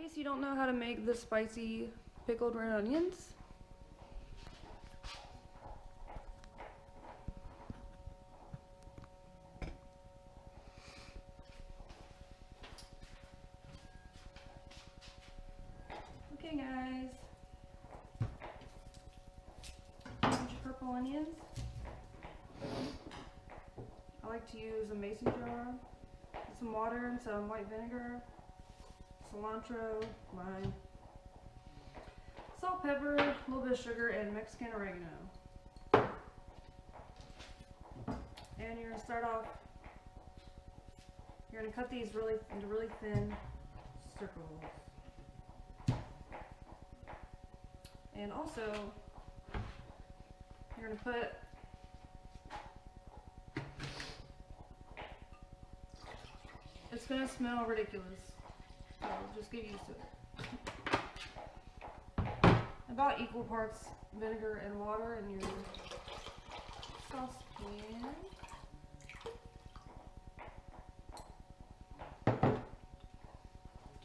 In case you don't know how to make the spicy pickled red onions, okay guys, bunch of purple onions. I like to use a mason jar, some water and some white vinegar, cilantro, lime, salt, pepper, a little bit of sugar, and Mexican oregano. And you're going to start off, you're going to cut these into really thin circles. And also, you're going to put it's going to smell ridiculous, so just get used to it. About equal parts vinegar and water in your saucepan.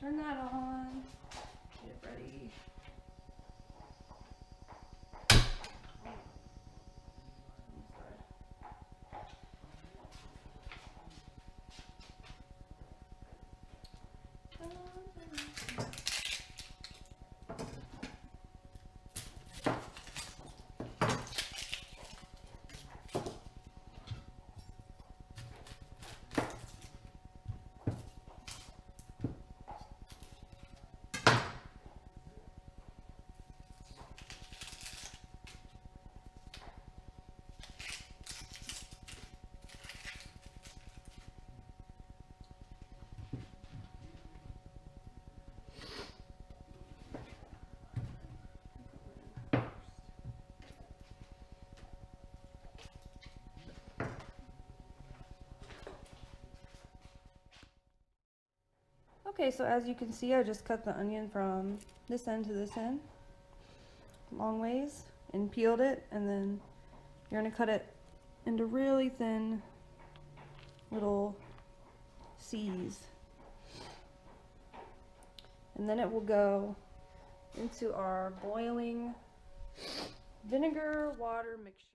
Turn that on, get it ready. Okay, so as you can see, I just cut the onion from this end to this end, long ways, and peeled it, and then you're going to cut it into really thin little C's. And then it will go into our boiling vinegar water mixture.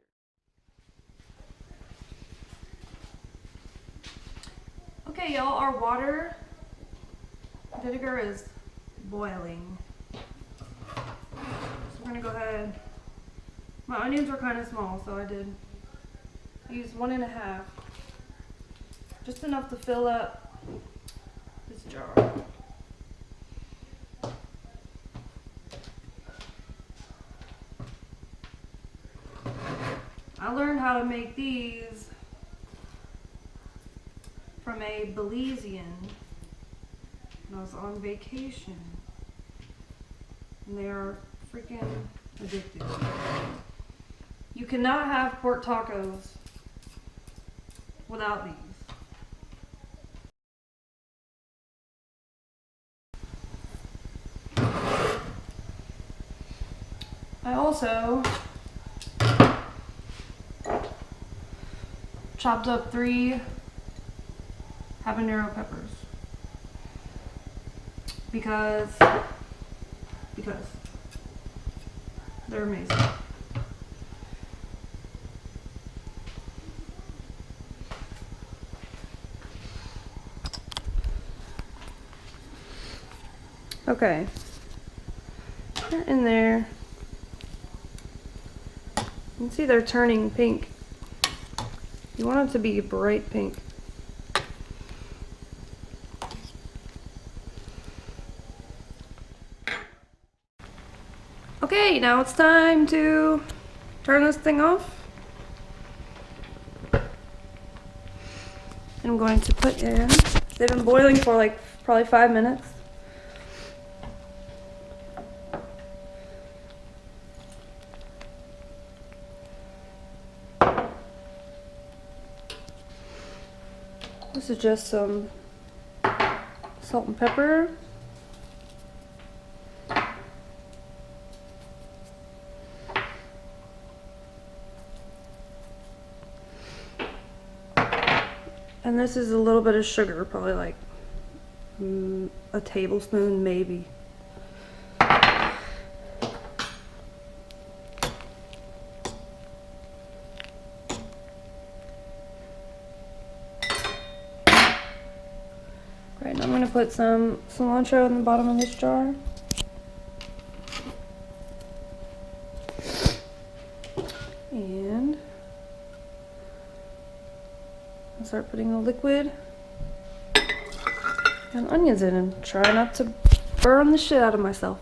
Okay, y'all, our water vinegar is boiling. So we're gonna go ahead. My onions were kind of small, so I use 1.5, just enough to fill up this jar. I learned how to make these from a Belizean when I was on vacation, and they are freaking addictive. You cannot have pork tacos without these. I also chopped up 3 habanero peppers because they're amazing. Okay, they're in there. You can see they're turning pink. You want it to be bright pink. Okay, now it's time to turn this thing off. And I'm going to put in, they've been boiling for like probably 5 minutes. This is just some salt and pepper. And this is a little bit of sugar, probably like a tablespoon maybe. put some cilantro in the bottom of this jar. And I'll start putting the liquid and onions in and try not to burn the shit out of myself.